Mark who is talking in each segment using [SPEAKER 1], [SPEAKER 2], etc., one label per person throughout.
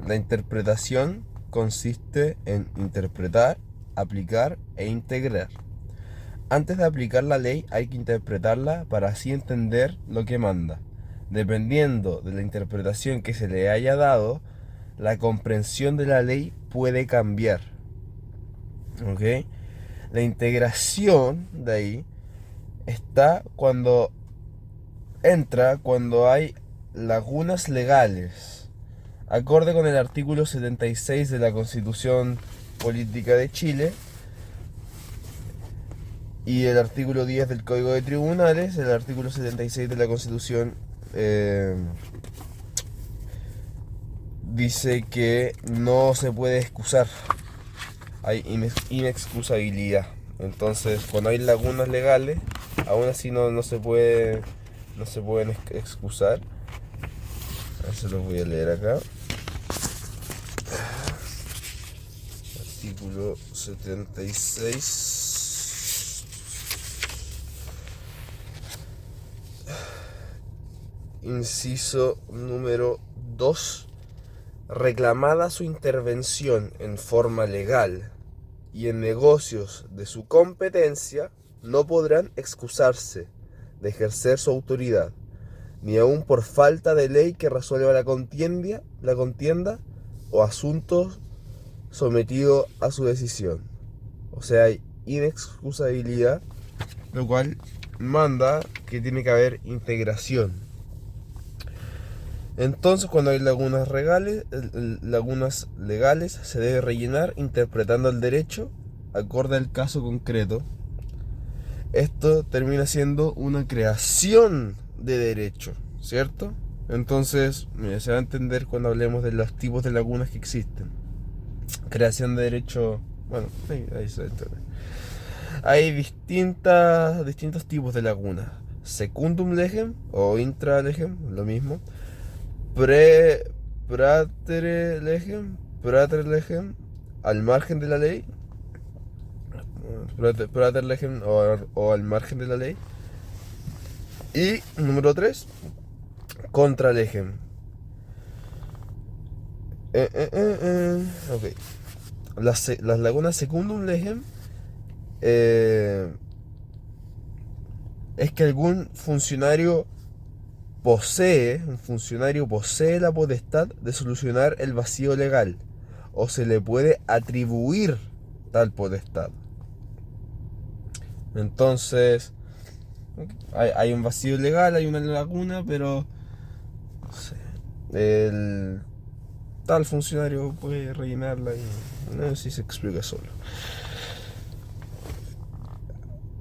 [SPEAKER 1] La interpretación consiste en interpretar, aplicar e integrar. Antes de aplicar la ley hay que interpretarla para así entender lo que manda. Dependiendo de la interpretación que se le haya dado, la comprensión de la ley puede cambiar. ¿Ok? La integración de ahí entra cuando hay lagunas legales, acorde con el artículo 76 de la Constitución Política de Chile y el artículo 10 del Código de Tribunales, el artículo 76 de la Constitución dice que no se puede excusar, hay inexcusabilidad. Entonces, cuando hay lagunas legales, aún así no se pueden excusar. Eso lo voy a leer acá. Artículo 76. Inciso número 2. Reclamada su intervención en forma legal y en negocios de su competencia, no podrán excusarse de ejercer su autoridad, ni aun por falta de ley que resuelva la contienda o asuntos sometidos a su decisión. O sea, hay inexcusabilidad, lo cual manda que tiene que haber integración. Entonces, cuando hay lagunas legales, se debe rellenar interpretando el derecho acorde al caso concreto. Esto termina siendo una creación de derecho, ¿cierto? Entonces, mira, se va a entender cuando hablemos de los tipos de lagunas que existen. Creación de derecho, bueno, ahí se entiende. Hay distintos tipos de lagunas. Secundum legem o intra legem, lo mismo. Praeter legem, al margen de la ley. Praeter legem o al margen de la ley. Y número 3, contra legem. Ok. Las lagunas secundum legem es que un funcionario posee la potestad de solucionar el vacío legal o se le puede atribuir tal potestad. Entonces, hay un vacío legal, hay una laguna, pero no sé, el tal funcionario puede rellenarla y no sé si se explica solo.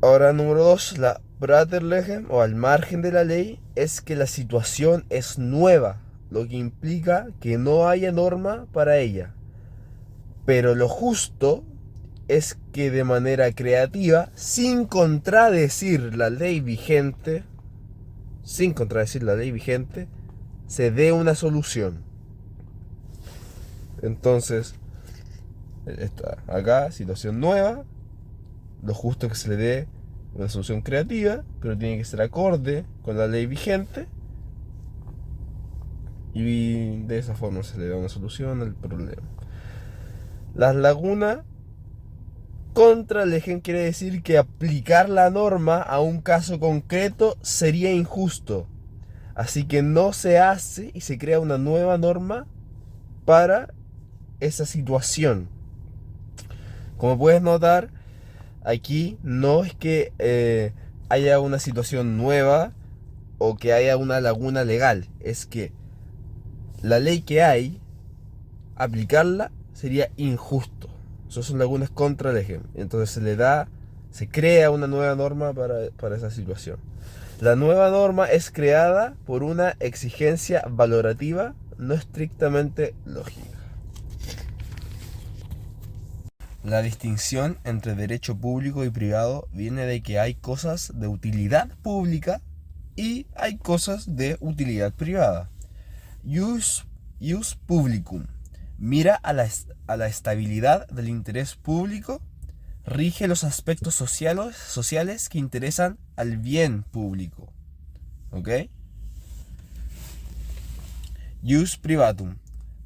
[SPEAKER 1] Ahora, número 2, la prater legem o al margen de la ley es que la situación es nueva, lo que implica que no haya norma para ella. Pero lo justo es que de manera creativa, sin contradecir la ley vigente, se dé una solución. Entonces, acá, situación nueva, lo justo es que se le dé una solución creativa, pero tiene que ser acorde con la ley vigente. Y de esa forma se le da una solución al problema. Las lagunas contra legem quiere decir que aplicar la norma a un caso concreto sería injusto. Así que no se hace y se crea una nueva norma para esa situación. Como puedes notar, aquí no es que haya una situación nueva o que haya una laguna legal. Es que la ley que hay, aplicarla sería injusto. Esas son lagunas contra legem. Entonces se crea una nueva norma para esa situación. La nueva norma es creada por una exigencia valorativa, no estrictamente lógica. La distinción entre derecho público y privado viene de que hay cosas de utilidad pública y hay cosas de utilidad privada. Ius publicum mira a la estabilidad del interés público, rige los aspectos sociales que interesan al bien público. ¿Ok? Ius privatum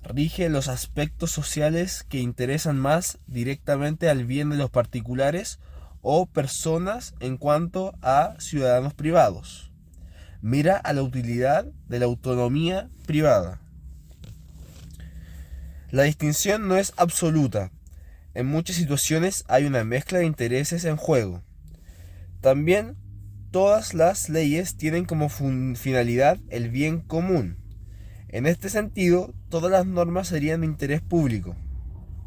[SPEAKER 1] rige los aspectos sociales que interesan más directamente al bien de los particulares o personas en cuanto a ciudadanos privados. Mira a la utilidad de la autonomía privada. La distinción no es absoluta. En muchas situaciones hay una mezcla de intereses en juego. También todas las leyes tienen como finalidad el bien común. En este sentido, todas las normas serían de interés público,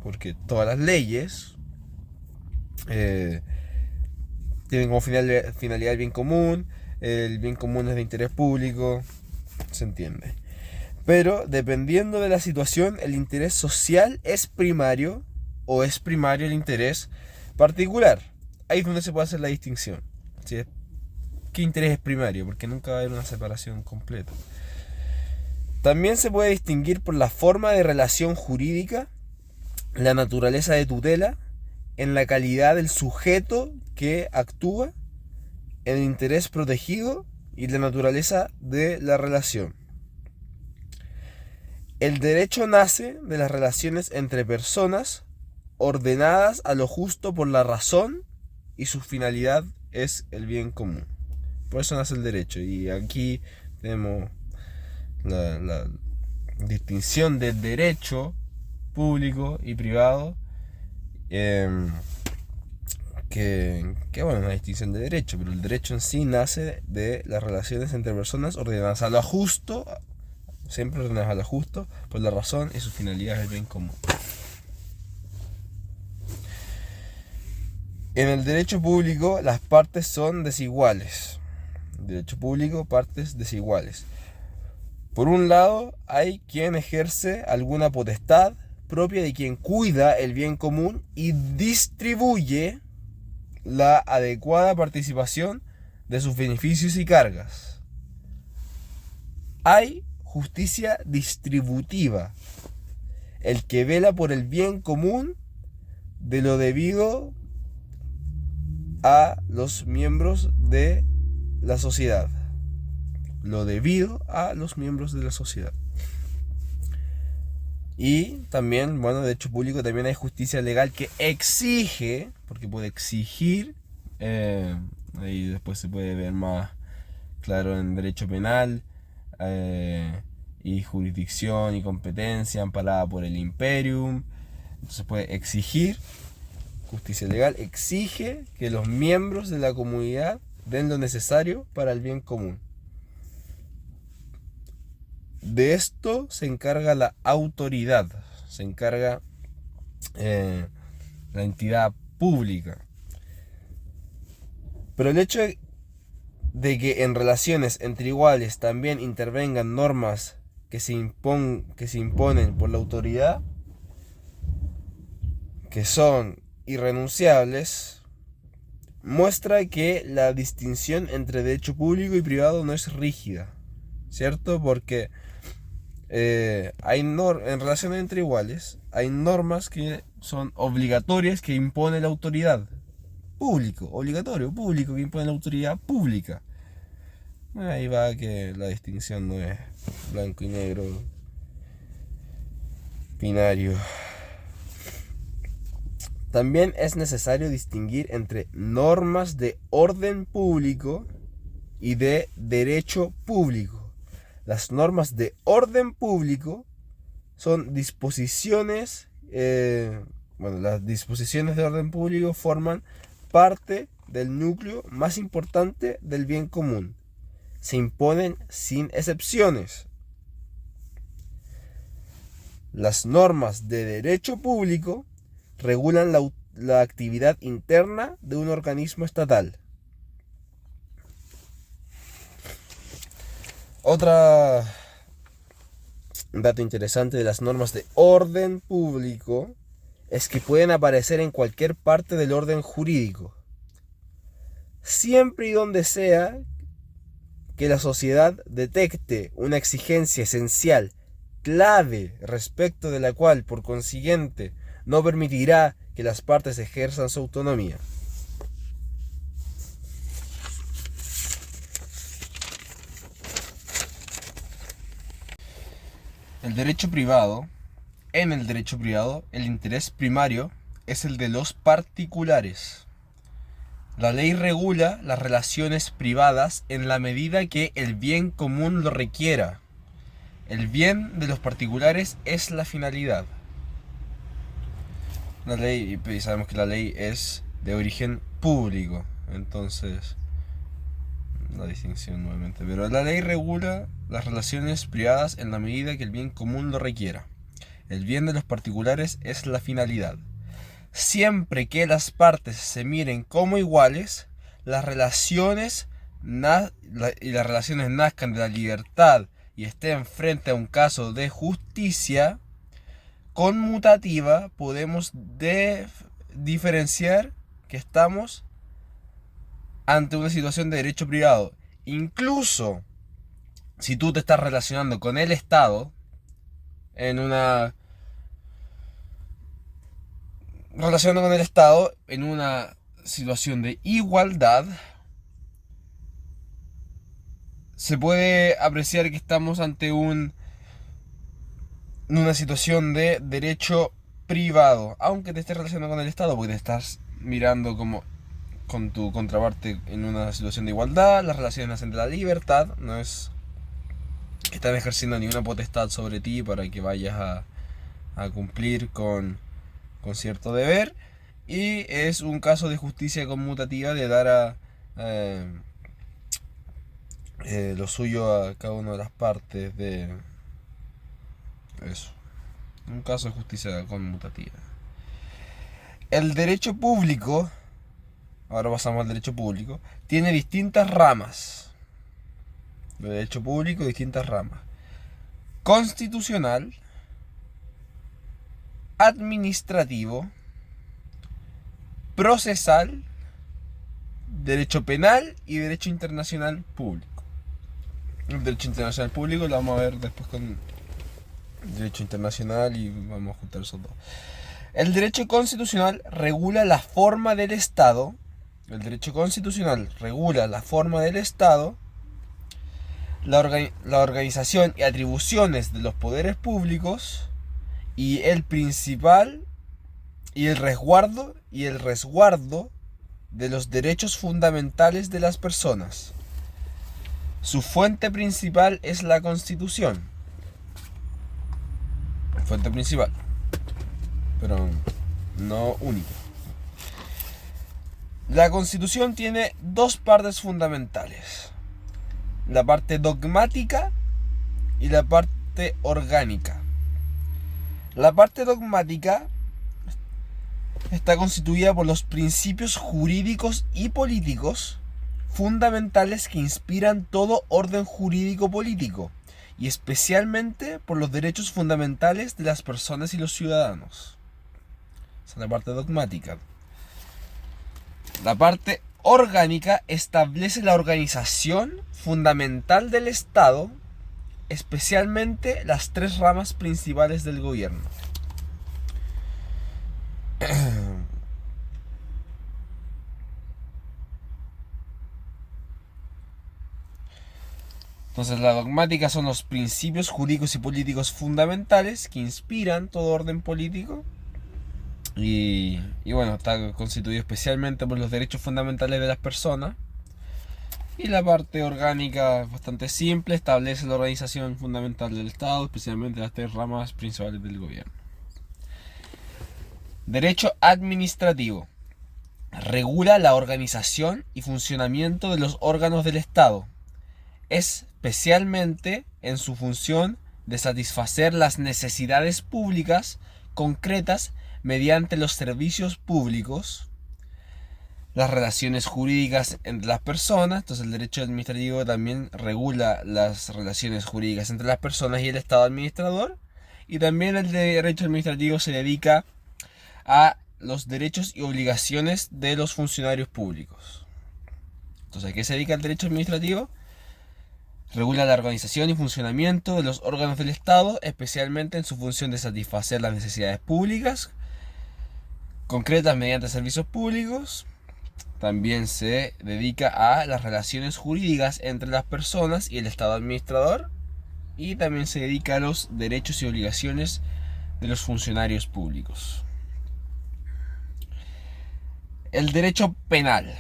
[SPEAKER 1] porque todas las leyes tienen como finalidad el bien común es de interés público, se entiende. Pero dependiendo de la situación, el interés social es primario o es primario el interés particular. Ahí es donde se puede hacer la distinción. ¿Sí? ¿Qué interés es primario? Porque nunca va a haber una separación completa. También se puede distinguir por la forma de relación jurídica, la naturaleza de tutela, en la calidad del sujeto que actúa, el interés protegido y la naturaleza de la relación. El derecho nace de las relaciones entre personas ordenadas a lo justo por la razón y su finalidad es el bien común. Por eso nace el derecho. Y aquí tenemos la distinción del derecho público y privado, que bueno, una distinción de derecho, pero el derecho en sí nace de las relaciones entre personas ordenadas a lo justo, siempre ordenadas a lo justo, por la razón y su finalidad es el bien común. En el derecho público las partes son desiguales. Derecho público, partes desiguales. Por un lado, hay quien ejerce alguna potestad propia de quien cuida el bien común y distribuye la adecuada participación de sus beneficios y cargas. Hay justicia distributiva, el que vela por el bien común de lo debido a los miembros de la sociedad. Lo debido a los miembros de la sociedad. Y también, bueno, de hecho público también hay justicia legal que exige, porque puede exigir, ahí después se puede ver más claro en derecho penal, y jurisdicción y competencia amparada por el imperium. Entonces puede exigir, justicia legal exige que los miembros de la comunidad den lo necesario para el bien común. De esto se encarga la autoridad, se encarga la entidad pública. Pero el hecho de que en relaciones entre iguales también intervengan normas que se imponen por la autoridad, que son irrenunciables, muestra que la distinción entre derecho público y privado no es rígida, ¿cierto? Porque en relaciones entre iguales hay normas que son obligatorias que impone la autoridad. Obligatorio, público, que impone la autoridad pública. Ahí va que la distinción no es blanco y negro, binario. También es necesario distinguir entre normas de orden público y de derecho público. Las normas de orden público son disposiciones, las disposiciones de orden público forman parte del núcleo más importante del bien común. Se imponen sin excepciones. Las normas de derecho público regulan la actividad interna de un organismo estatal. Otro dato interesante de las normas de orden público es que pueden aparecer en cualquier parte del orden jurídico, siempre y donde sea que la sociedad detecte una exigencia esencial, clave, respecto de la cual, por consiguiente, no permitirá que las partes ejerzan su autonomía. El derecho privado En el derecho privado, el interés primario es el de los particulares. La ley regula las relaciones privadas en la medida que el bien común lo requiera. El bien de los particulares es la finalidad. La ley, y sabemos que la ley es de origen público, entonces la distinción nuevamente. Pero la ley regula las relaciones privadas en la medida que el bien común lo requiera. El bien de los particulares es la finalidad. Siempre que las partes se miren como iguales, las relaciones nazcan de la libertad y estén frente a un caso de justicia conmutativa, podemos diferenciar que estamos ante una situación de derecho privado. Incluso si tú te estás relacionando con el Estado en una situación de igualdad, se puede apreciar que estamos ante una situación de derecho privado, aunque te estés relacionando con el Estado, porque te estás mirando como con tu contraparte en una situación de igualdad. Las relaciones nacen de la libertad, no es que están ejerciendo ninguna potestad sobre ti para que vayas a cumplir con cierto deber, y es un caso de justicia conmutativa de dar lo suyo a cada una de las partes de eso. Un caso de justicia conmutativa. El derecho público, ahora pasamos al derecho público, tiene distintas ramas. El derecho público, distintas ramas: constitucional, administrativo, procesal, derecho penal y derecho internacional público. El derecho internacional público lo vamos a ver después con derecho internacional y vamos a juntar esos dos. El derecho constitucional regula la forma del Estado. El derecho constitucional regula la forma del Estado, la organización y atribuciones de los poderes públicos y el resguardo de los derechos fundamentales de las personas. Su fuente principal es la Constitución. Fuente principal, pero no única. La Constitución tiene dos partes fundamentales: la parte dogmática y la parte orgánica. La parte dogmática está constituida por los principios jurídicos y políticos fundamentales que inspiran todo orden jurídico político, y especialmente por los derechos fundamentales de las personas y los ciudadanos. Esa es la parte dogmática. La parte orgánica establece la organización fundamental del Estado, especialmente las tres ramas principales del gobierno. Entonces, la dogmática son los principios jurídicos y políticos fundamentales que inspiran todo orden político. Y bueno, está constituido especialmente por los derechos fundamentales de las personas. Y la parte orgánica es bastante simple, establece la organización fundamental del Estado, especialmente las tres ramas principales del gobierno. Derecho administrativo. Regula la organización y funcionamiento de los órganos del Estado, especialmente en su función de satisfacer las necesidades públicas concretas mediante los servicios públicos, las relaciones jurídicas entre las personas. Entonces el derecho administrativo también regula las relaciones jurídicas entre las personas y el Estado administrador, y también el derecho administrativo se dedica a los derechos y obligaciones de los funcionarios públicos. Entonces, ¿a qué se dedica el derecho administrativo? Regula la organización y funcionamiento de los órganos del Estado, especialmente en su función de satisfacer las necesidades públicas concretas mediante servicios públicos. También se dedica a las relaciones jurídicas entre las personas y el Estado administrador, y también se dedica a los derechos y obligaciones de los funcionarios públicos. El derecho penal,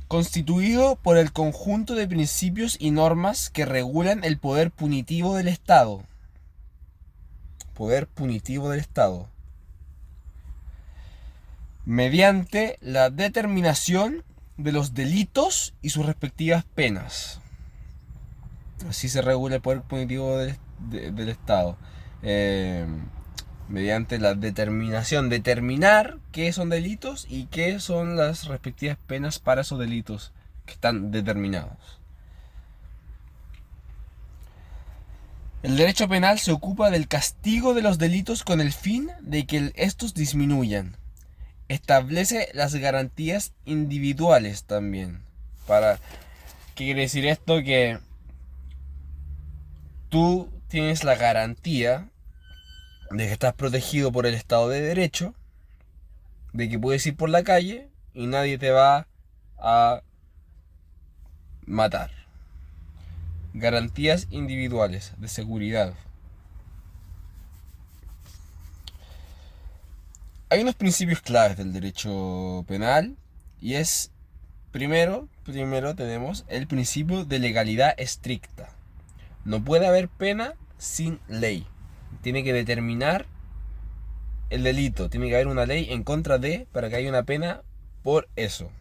[SPEAKER 1] constituido por el conjunto de principios y normas que regulan el poder punitivo del Estado. Poder punitivo del Estado. Mediante la determinación de los delitos y sus respectivas penas. Así se regula el poder punitivo del Estado. Mediante la determinación, determinar qué son delitos y qué son las respectivas penas para esos delitos que están determinados. El derecho penal se ocupa del castigo de los delitos con el fin de que estos disminuyan. Establece las garantías individuales también. ¿Qué quiere decir esto? Que tú tienes la garantía de que estás protegido por el Estado de Derecho, de que puedes ir por la calle y nadie te va a matar. Garantías individuales de seguridad. Hay unos principios claves del derecho penal y es, primero tenemos el principio de legalidad estricta. No puede haber pena sin ley. Tiene que determinar el delito. Tiene que haber una ley en contra de para que haya una pena por eso.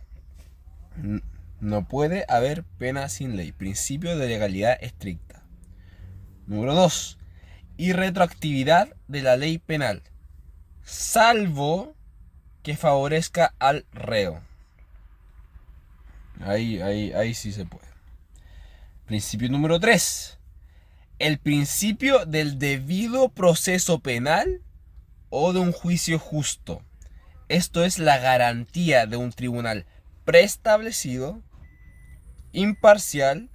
[SPEAKER 1] No puede haber pena sin ley. Principio de legalidad estricta. Número 2. Irretroactividad de la ley penal. Salvo que favorezca al reo. Ahí sí se puede. Principio número 3. El principio del debido proceso penal o de un juicio justo. Esto es la garantía de un tribunal preestablecido, imparcial,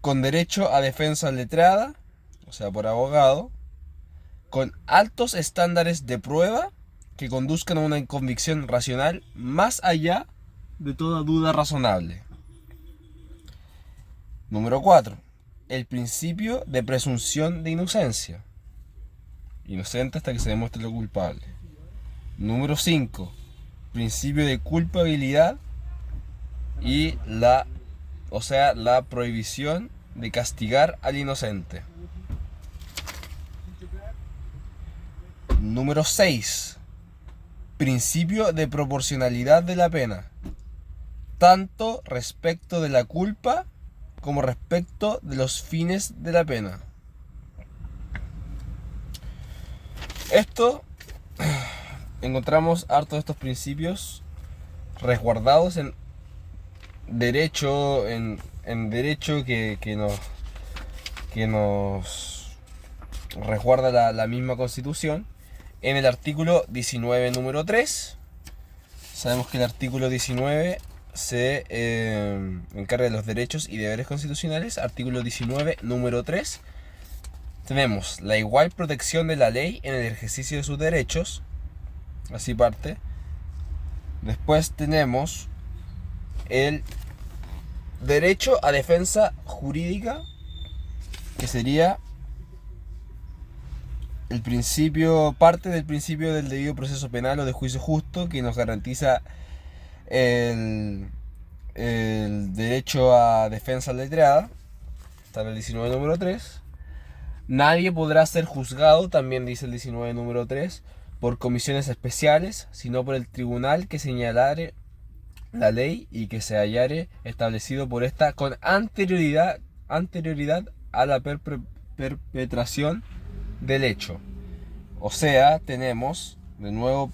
[SPEAKER 1] con derecho a defensa letrada, o sea, por abogado, con altos estándares de prueba que conduzcan a una convicción racional más allá de toda duda razonable. Número 4. El principio de presunción de inocencia. Inocente hasta que se demuestre lo culpable. Número 5. Principio de culpabilidad y la prohibición de castigar al inocente. Número 6. Principio de proporcionalidad de la pena, tanto respecto de la culpa como respecto de los fines de la pena. Encontramos harto de estos principios resguardados en derecho, en derecho que nos resguarda la misma Constitución. En el artículo 19, número 3, sabemos que el artículo 19 se encarga de los derechos y deberes constitucionales. Artículo 19, número 3. Tenemos la igual protección de la ley en el ejercicio de sus derechos. Así parte. Después tenemos el derecho a defensa jurídica, que sería parte del principio del debido proceso penal o de juicio justo, que nos garantiza el derecho a defensa letrada. Está en el 19 número 3. Nadie podrá ser juzgado, también dice el 19 número 3, por comisiones especiales, sino por el tribunal que señalare la ley y que se hallare establecido por esta con anterioridad a la perpetración del hecho. O sea, tenemos de nuevo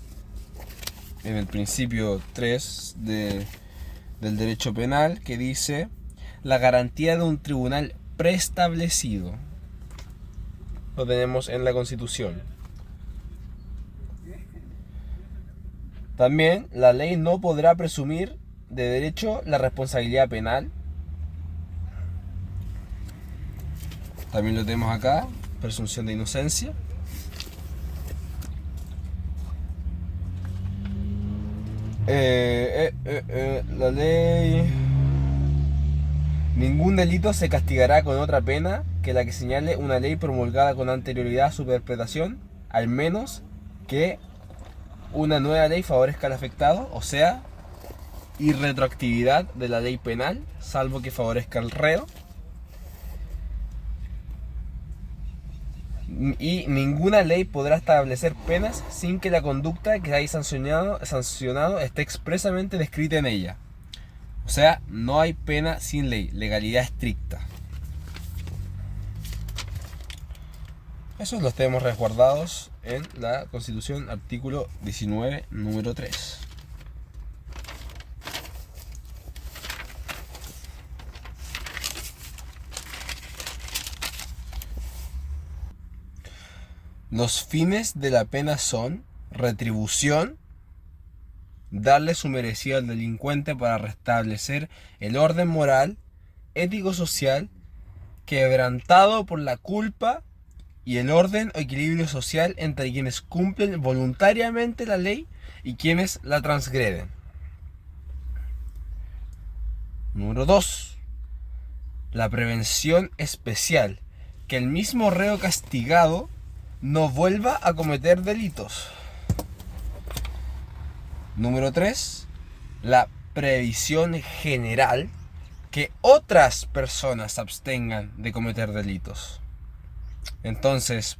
[SPEAKER 1] en el principio 3 del derecho penal, que dice la garantía de un tribunal preestablecido. Lo tenemos en la Constitución. También la ley no podrá presumir de derecho la responsabilidad penal. También lo tenemos acá, presunción de inocencia. La ley. Ningún delito se castigará con otra pena que la que señale una ley promulgada con anterioridad a su perpetración, al menos que una nueva ley favorezca al afectado, o sea, irretroactividad de la ley penal, salvo que favorezca al reo. Y ninguna ley podrá establecer penas sin que la conducta que haya sancionado esté expresamente descrita en ella. O sea, no hay pena sin ley, legalidad estricta. Esos los tenemos resguardados en la Constitución, artículo 19, número 3. Los fines de la pena son retribución, darle su merecido al delincuente para restablecer el orden moral, ético-social, quebrantado por la culpa, y el orden o equilibrio social entre quienes cumplen voluntariamente la ley y quienes la transgreden. Número 2. La prevención especial, que el mismo reo castigado no vuelva a cometer delitos. Número 3. La previsión general, que otras personas se abstengan de cometer delitos. Entonces,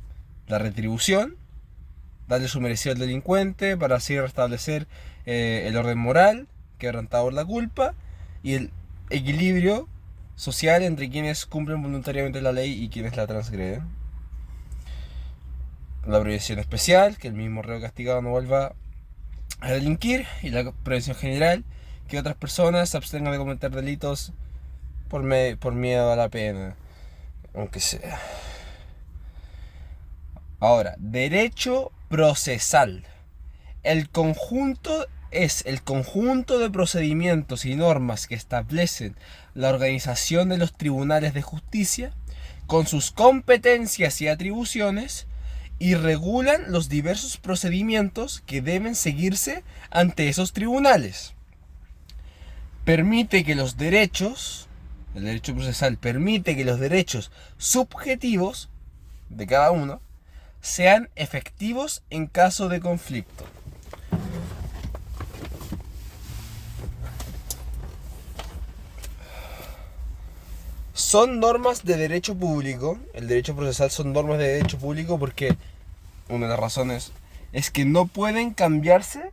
[SPEAKER 1] la retribución, darle su merecido al delincuente para así restablecer el orden moral, quebrantado por la culpa, y el equilibrio social entre quienes cumplen voluntariamente la ley y quienes la transgreden. La prevención especial, que el mismo reo castigado no vuelva a delinquir, y la prevención general, que otras personas se abstengan de cometer delitos por miedo a la pena, aunque sea. Ahora, derecho procesal. Es el conjunto de procedimientos y normas que establecen la organización de los tribunales de justicia con sus competencias y atribuciones y regulan los diversos procedimientos que deben seguirse ante esos tribunales. Permite que los derechos, el derecho procesal permite que los derechos subjetivos de cada uno sean efectivos en caso de conflicto. Son normas de derecho público. El derecho procesal son normas de derecho público porque una de las razones es que no pueden cambiarse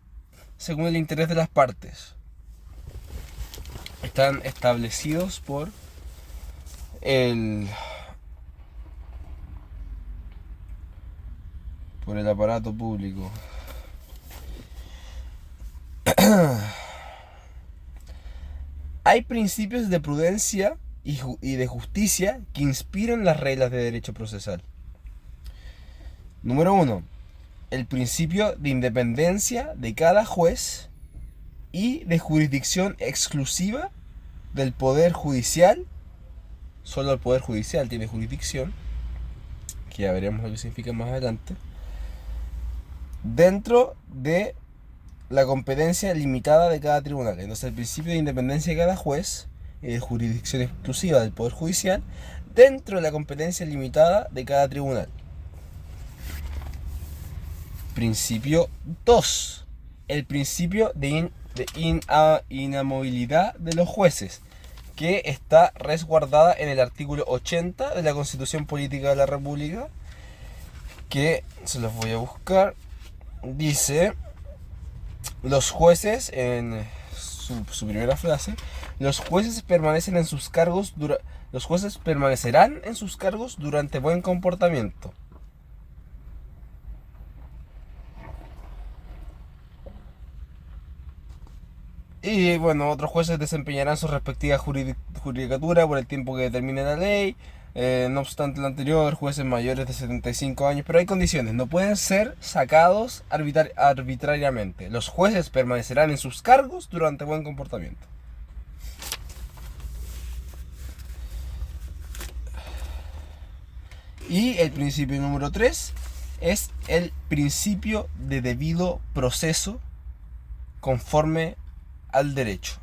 [SPEAKER 1] según el interés de las partes. Están establecidos por el aparato público. Hay principios de prudencia y de justicia que inspiran las reglas de derecho procesal. Número 1. El principio de independencia de cada juez y de jurisdicción exclusiva del Poder Judicial. Solo el Poder Judicial tiene jurisdicción, que ya veremos lo que significa más adelante, dentro de la competencia limitada de cada tribunal. Entonces, el principio de independencia de cada juez y de jurisdicción exclusiva del Poder Judicial dentro de la competencia limitada de cada tribunal. Principio 2. El principio de inamovilidad de los jueces, que está resguardada en el artículo 80 de la Constitución Política de la República, que se los voy a buscar. Dice: los jueces, en su primera frase, los jueces permanecen en sus cargos los jueces permanecerán en sus cargos durante buen comportamiento. Y bueno, otros jueces desempeñarán su respectiva judicatura por el tiempo que determine la ley. No obstante lo anterior, jueces mayores de 75 años, pero hay condiciones, no pueden ser sacados arbitrariamente. Los jueces permanecerán en sus cargos durante buen comportamiento. Y el principio número 3 es el principio de debido proceso conforme al derecho.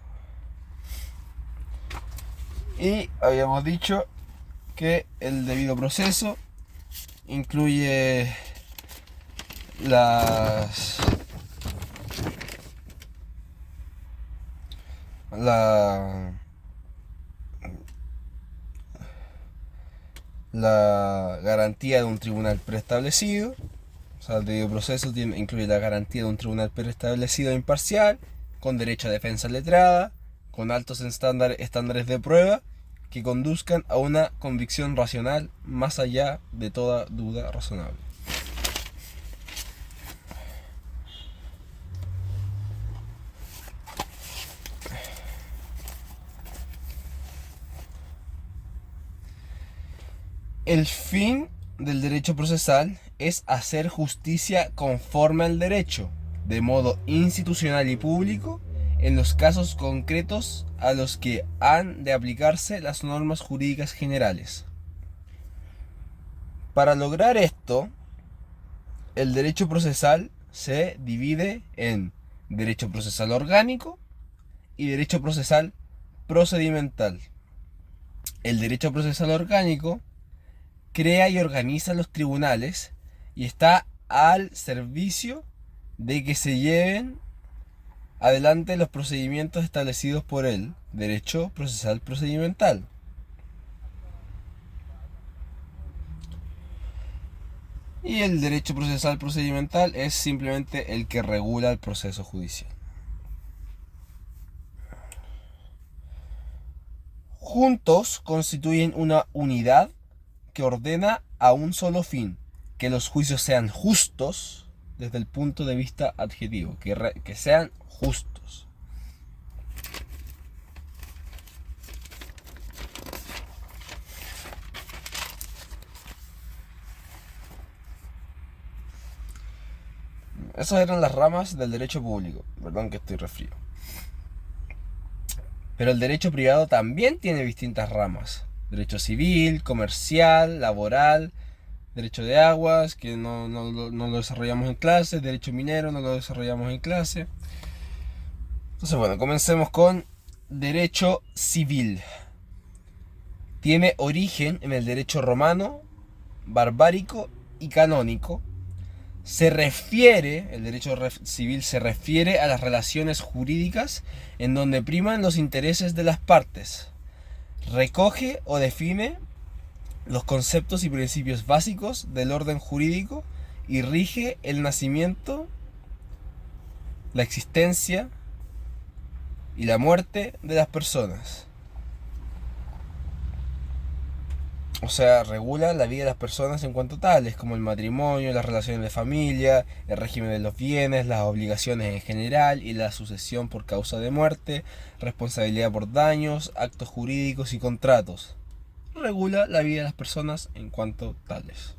[SPEAKER 1] Y habíamos dicho que el debido proceso incluye las la la garantía de un tribunal preestablecido. O sea, el debido proceso incluye la garantía de un tribunal preestablecido e imparcial, con derecho a defensa letrada, con altos estándares de prueba que conduzcan a una convicción racional más allá de toda duda razonable. El fin del derecho procesal es hacer justicia conforme al derecho, de modo institucional y público, en los casos concretos a los que han de aplicarse las normas jurídicas generales. Para lograr esto, el derecho procesal se divide en derecho procesal orgánico y derecho procesal procedimental. El derecho procesal orgánico crea y organiza los tribunales y está al servicio de que se lleven adelante los procedimientos establecidos por el derecho procesal procedimental. Y el derecho procesal procedimental es simplemente el que regula el proceso judicial. Juntos constituyen una unidad que ordena a un solo fin, que los juicios sean justos desde el punto de vista adjetivo, que sean justos. Esas eran las ramas del derecho público. Perdón que estoy resfriado. Pero el derecho privado también tiene distintas ramas. Derecho civil, comercial, laboral, derecho de aguas, que no lo desarrollamos en clase, derecho minero, no lo desarrollamos en clase. Entonces, bueno, comencemos con derecho civil. Tiene origen en el derecho romano, barbárico y canónico. El derecho civil se refiere a las relaciones jurídicas en donde priman los intereses de las partes. Recoge o define los conceptos y principios básicos del orden jurídico y rige el nacimiento, la existencia y la muerte de las personas. O sea, regula la vida de las personas en cuanto tales, como el matrimonio, las relaciones de familia, el régimen de los bienes, las obligaciones en general y la sucesión por causa de muerte, responsabilidad por daños, actos jurídicos y contratos. Regula la vida de las personas en cuanto tales.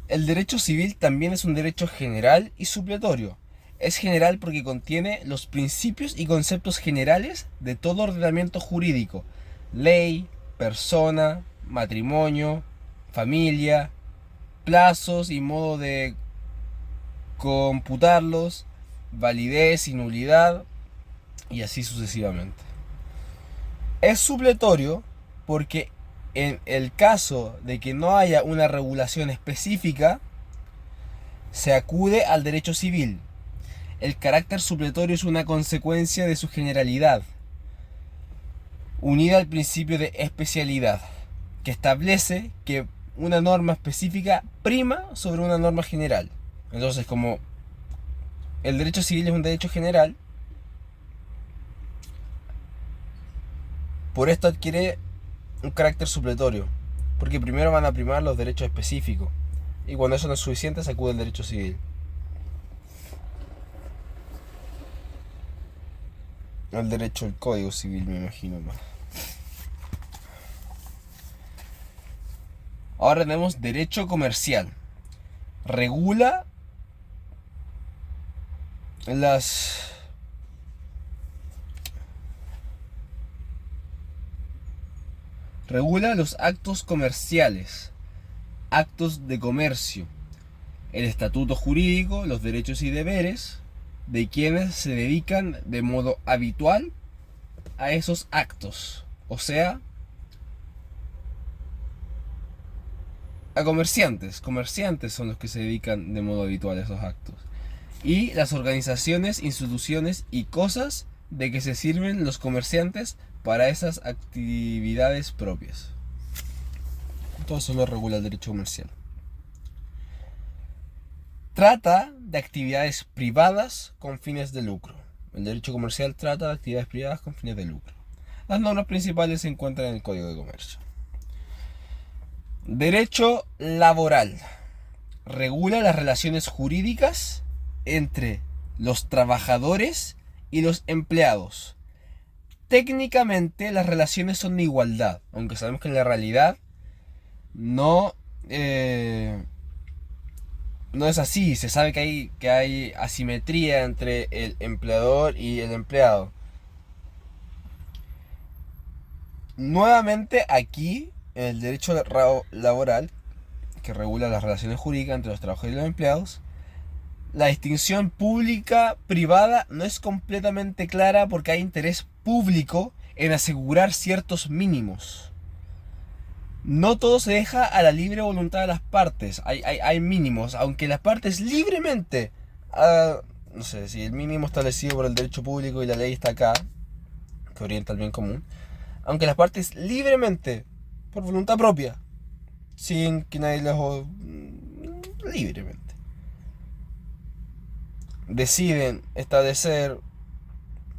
[SPEAKER 1] El derecho civil también es un derecho general y supletorio. Es general porque contiene los principios y conceptos generales de todo ordenamiento jurídico, ley, persona, matrimonio, familia, plazos y modo de computarlos, validez y nulidad, y así sucesivamente. Es supletorio porque en el caso de que no haya una regulación específica, se acude al derecho civil. El carácter supletorio es una consecuencia de su generalidad, unida al principio de especialidad, que establece que una norma específica prima sobre una norma general. Entonces, como el derecho civil es un derecho general, por esto adquiere un carácter supletorio, porque primero van a primar los derechos específicos, y cuando eso no es suficiente se acude al derecho civil. El derecho al código civil, me imagino más. Ahora tenemos derecho comercial. Regula los actos comerciales, actos de comercio, el estatuto jurídico, los derechos y deberes de quienes se dedican de modo habitual a esos actos, o sea, a comerciantes. Comerciantes son los que se dedican de modo habitual a esos actos. Y las organizaciones, instituciones y cosas de que se sirven los comerciantes para esas actividades propias. Todo eso lo regula el derecho comercial. Trata de actividades privadas con fines de lucro. El derecho comercial trata de actividades privadas con fines de lucro. Las normas principales se encuentran en el Código de Comercio. Derecho laboral. Regula las relaciones jurídicas entre los trabajadores y los empleados. Técnicamente las relaciones son de igualdad, aunque sabemos que en la realidad no es así. Se sabe que hay asimetría entre el empleador y el empleado. Nuevamente aquí, en el derecho laboral, que regula las relaciones jurídicas entre los trabajadores y los empleados, la distinción pública-privada no es completamente clara porque hay interés público en asegurar ciertos mínimos. No todo se deja a la libre voluntad de las partes. Hay mínimos, aunque las partes libremente, no sé, si el mínimo establecido por el derecho público y la ley está acá, que orienta al bien común, aunque las partes libremente, por voluntad propia, sin que nadie los libremente deciden establecer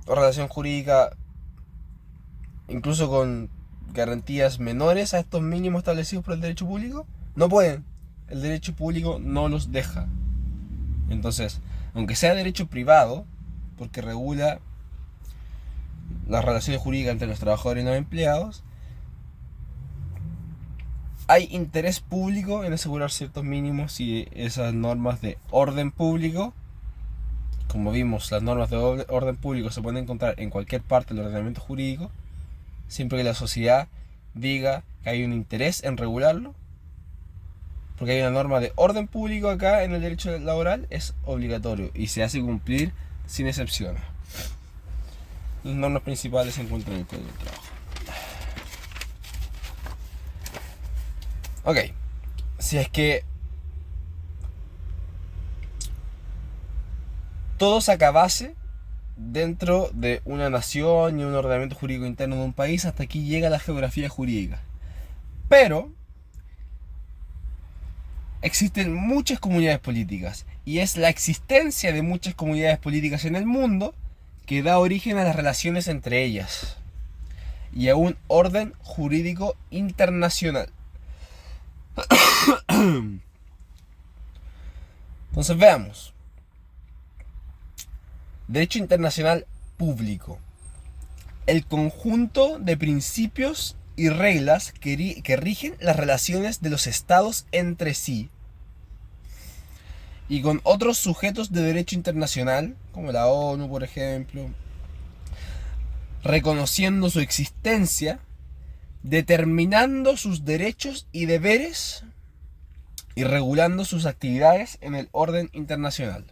[SPEAKER 1] relación jurídica incluso con garantías menores a estos mínimos establecidos por el derecho público, no pueden. El derecho público no los deja. Entonces, aunque sea derecho privado, porque regula las relaciones jurídicas entre los trabajadores y los empleados, hay interés público en asegurar ciertos mínimos y esas normas de orden público. Como vimos, las normas de orden público se pueden encontrar en cualquier parte del ordenamiento jurídico, siempre que la sociedad diga que hay un interés en regularlo, porque hay una norma de orden público acá en el derecho laboral, es obligatorio y se hace cumplir sin excepciones. Las normas principales se encuentran en el Código del Trabajo. Ok, si es que todo se acabase dentro de una nación y un ordenamiento jurídico interno de un país, hasta aquí llega la geografía jurídica. Pero existen muchas comunidades políticas y es la existencia de muchas comunidades políticas en el mundo que da origen a las relaciones entre ellas y a un orden jurídico internacional. Entonces veamos. Derecho internacional público. El conjunto de principios y reglas que rigen las relaciones de los estados entre sí y con otros sujetos de derecho internacional, como la ONU, por ejemplo, reconociendo su existencia, determinando sus derechos y deberes y regulando sus actividades en el orden internacional.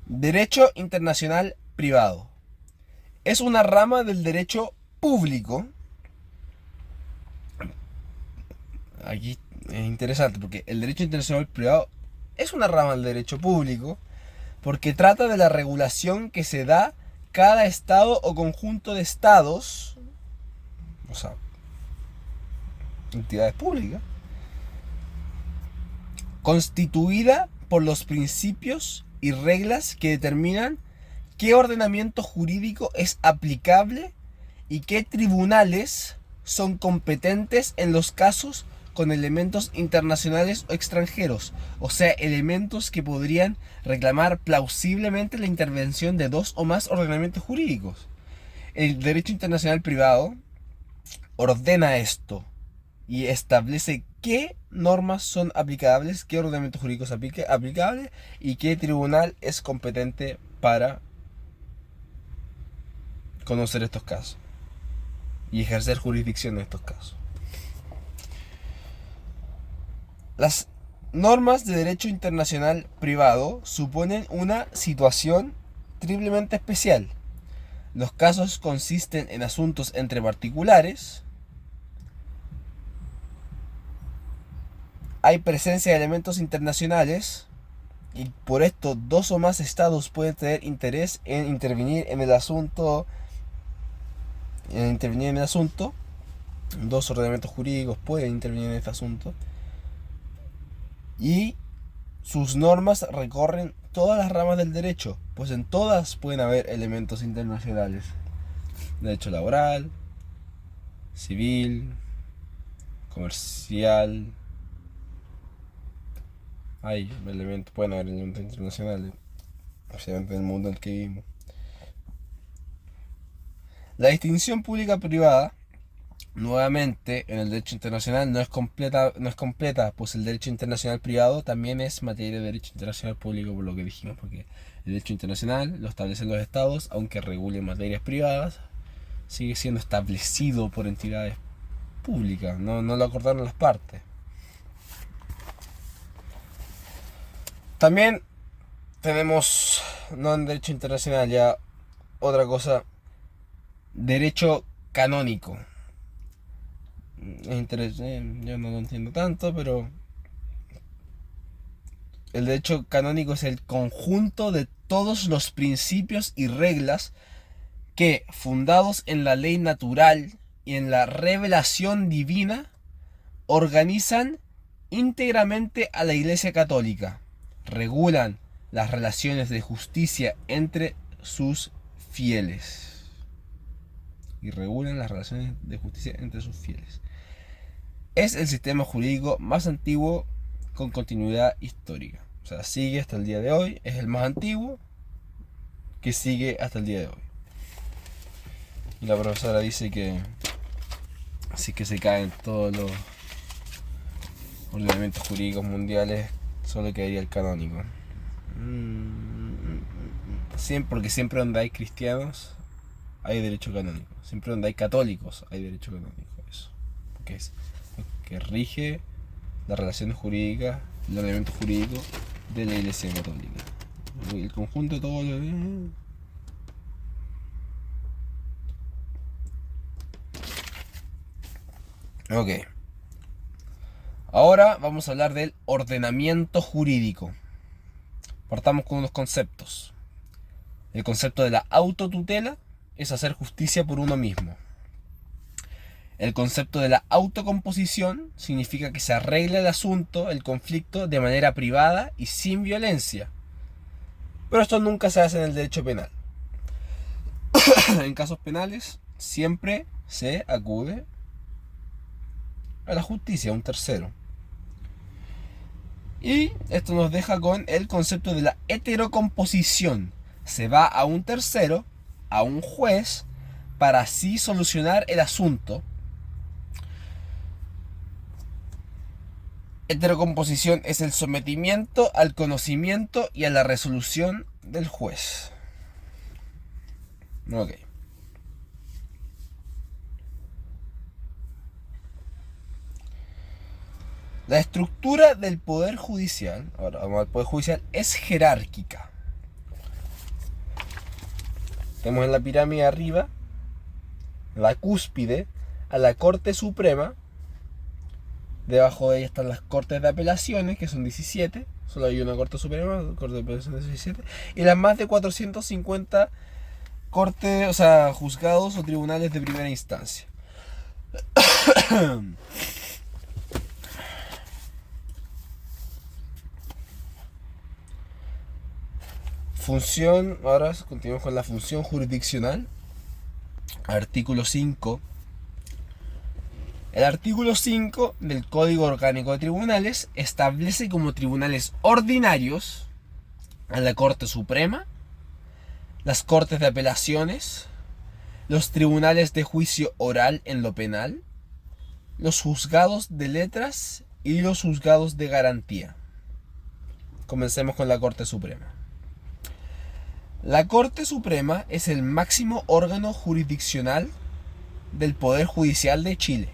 [SPEAKER 1] Derecho internacional privado. Es una rama del derecho público. Aquí es interesante porque el derecho internacional privado es una rama del derecho público porque trata de la regulación que se da cada estado o conjunto de estados, o sea, entidades públicas, constituida por los principios y reglas que determinan qué ordenamiento jurídico es aplicable y qué tribunales son competentes en los casos con elementos internacionales o extranjeros, o sea, elementos que podrían reclamar plausiblemente la intervención de dos o más ordenamientos jurídicos. El derecho internacional privado ordena esto y establece qué normas son aplicables, qué ordenamiento jurídico es aplicable y qué tribunal es competente para conocer estos casos y ejercer jurisdicción en estos casos. Las normas de derecho internacional privado suponen una situación triplemente especial. Los casos consisten en asuntos entre particulares, hay presencia de elementos internacionales y por esto dos o más estados pueden tener interés en intervenir en el asunto. Dos ordenamientos jurídicos pueden intervenir en este asunto. Y sus normas recorren todas las ramas del derecho, pues en todas pueden haber elementos internacionales. Derecho laboral, civil, comercial. Pueden haber elementos internacionales, especialmente en el mundo en el que vivimos. La distinción pública-privada, nuevamente, en el derecho internacional no es completa, pues el derecho internacional privado también es materia de derecho internacional público, por lo que dijimos, porque el derecho internacional lo establecen los estados, aunque regule materias privadas, sigue siendo establecido por entidades públicas, no lo acordaron las partes. También tenemos, no en derecho internacional, ya otra cosa, derecho canónico. Es interesante, yo no lo entiendo tanto, pero el derecho canónico es el conjunto de todos los principios y reglas que, fundados en la ley natural y en la revelación divina, organizan íntegramente a la Iglesia Católica, regulan las relaciones de justicia entre sus fieles. Es el sistema jurídico más antiguo con continuidad histórica. O sea, sigue hasta el día de hoy. Es el más antiguo que sigue hasta el día de hoy. Y la profesora dice que así que se caen todos los ordenamientos jurídicos mundiales, solo quedaría el canónico. Porque siempre donde hay cristianos hay derecho canónico. Siempre donde hay católicos hay derecho canónico. Eso. Porque es que rige las relaciones jurídicas, el ordenamiento jurídico de la Iglesia Católica. El conjunto de todo lo... Ok. Ahora vamos a hablar del ordenamiento jurídico. Partamos con unos conceptos. El concepto de la autotutela es hacer justicia por uno mismo. El concepto de la autocomposición significa que se arregla el asunto, el conflicto, de manera privada y sin violencia. Pero esto nunca se hace en el derecho penal. En casos penales siempre se acude a la justicia, a un tercero. Y esto nos deja con el concepto de la heterocomposición. Se va a un tercero, a un juez, para así solucionar el asunto. Heterocomposición es el sometimiento al conocimiento y a la resolución del juez. Ok. La estructura del Poder Judicial, ahora vamos al Poder Judicial, es jerárquica. Tenemos en la pirámide arriba, la cúspide, a la Corte Suprema. Debajo de ella están las Cortes de Apelaciones, que son 17. Solo hay una Corte Suprema, Corte de Apelaciones 17. Y las más de 450 cortes, o sea, juzgados o tribunales de primera instancia. Función, ahora continuamos con la función jurisdiccional. Artículo 5. El artículo 5 del Código Orgánico de Tribunales establece como tribunales ordinarios a la Corte Suprema, las Cortes de Apelaciones, los tribunales de juicio oral en lo penal, los juzgados de letras y los juzgados de garantía. Comencemos con la Corte Suprema. La Corte Suprema es el máximo órgano jurisdiccional del Poder Judicial de Chile.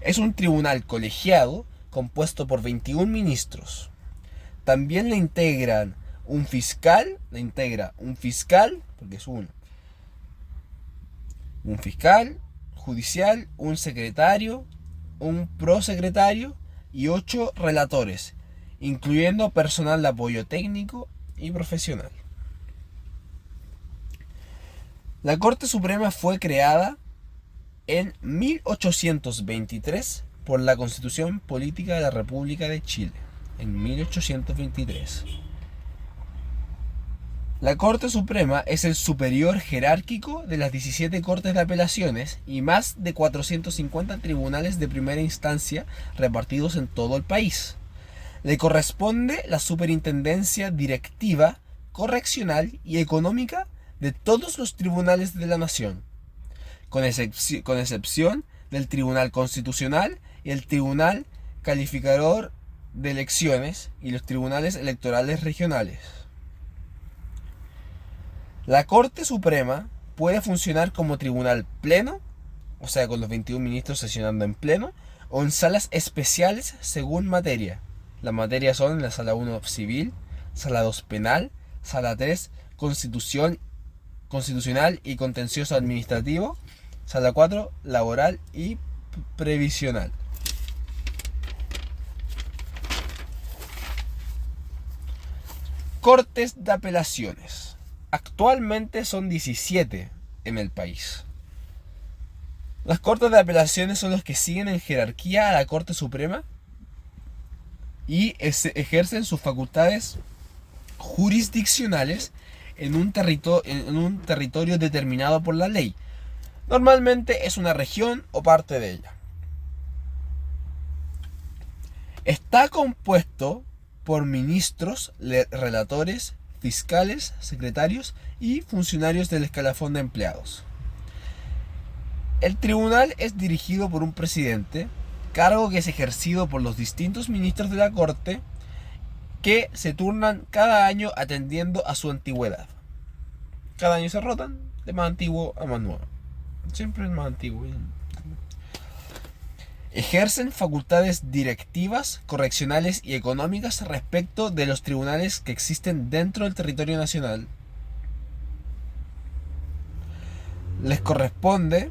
[SPEAKER 1] Es un tribunal colegiado compuesto por 21 ministros. También le integra un fiscal, porque es uno. Un fiscal judicial, un secretario, un prosecretario y 8 relatores, incluyendo personal de apoyo técnico y profesional. La Corte Suprema fue creada en 1823 por la Constitución Política de la República de Chile. En 1823. La Corte Suprema es el superior jerárquico de las 17 Cortes de Apelaciones y más de 450 tribunales de primera instancia repartidos en todo el país. Le corresponde la superintendencia directiva, correccional y económica de todos los tribunales de la nación, con excepción del Tribunal Constitucional y el Tribunal Calificador de Elecciones y los tribunales electorales regionales. La Corte Suprema puede funcionar como tribunal pleno, o sea, con los 21 ministros sesionando en pleno, o en salas especiales según materia. Las materias son la sala 1 civil, sala 2 penal, sala 3 constitucional y contencioso administrativo, sala 4 laboral y previsional. Cortes de apelaciones. Actualmente son 17 en el país. Las Cortes de Apelaciones son los que siguen en jerarquía a la Corte Suprema y ejercen sus facultades jurisdiccionales en un territorio determinado por la ley. Normalmente es una región o parte de ella. Está compuesto por ministros, relatores, fiscales, secretarios y funcionarios del escalafón de empleados. El tribunal es dirigido por un presidente, cargo que es ejercido por los distintos ministros de la Corte, que se turnan cada año atendiendo a su antigüedad. Cada año se rotan de más antiguo a más nuevo. Siempre es más antiguo. Ejercen facultades directivas, correccionales y económicas respecto de los tribunales que existen dentro del territorio nacional. Les corresponde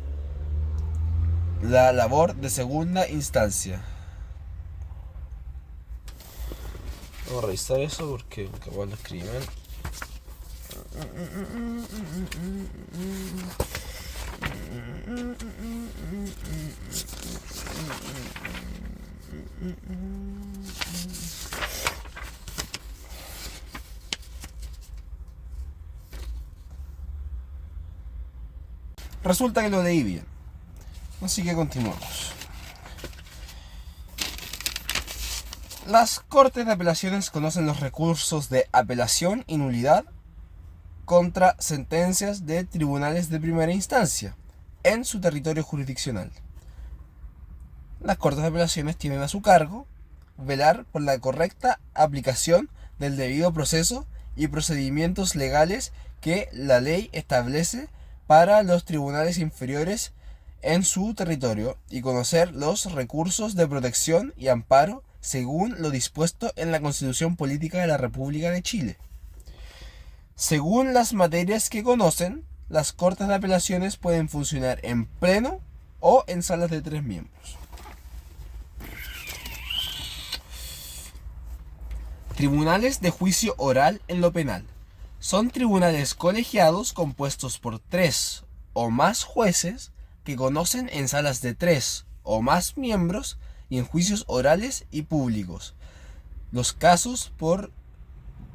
[SPEAKER 1] la labor de segunda instancia. Vamos a revisar eso porque capaz lo escribí mal. Resulta que lo leí bien, así que continuamos. Las Cortes de Apelaciones conocen los recursos de apelación y nulidad contra sentencias de tribunales de primera instancia en su territorio jurisdiccional. Las Cortes de Apelaciones tienen a su cargo velar por la correcta aplicación del debido proceso y procedimientos legales que la ley establece para los tribunales inferiores en su territorio y conocer los recursos de protección y amparo según lo dispuesto en la Constitución Política de la República de Chile. Según las materias que conocen, las Cortes de Apelaciones pueden funcionar en pleno o en salas de 3 miembros. Tribunales de juicio oral en lo penal. Son tribunales colegiados compuestos por 3 o más jueces que conocen en salas de 3 o más miembros y en juicios orales y públicos los casos por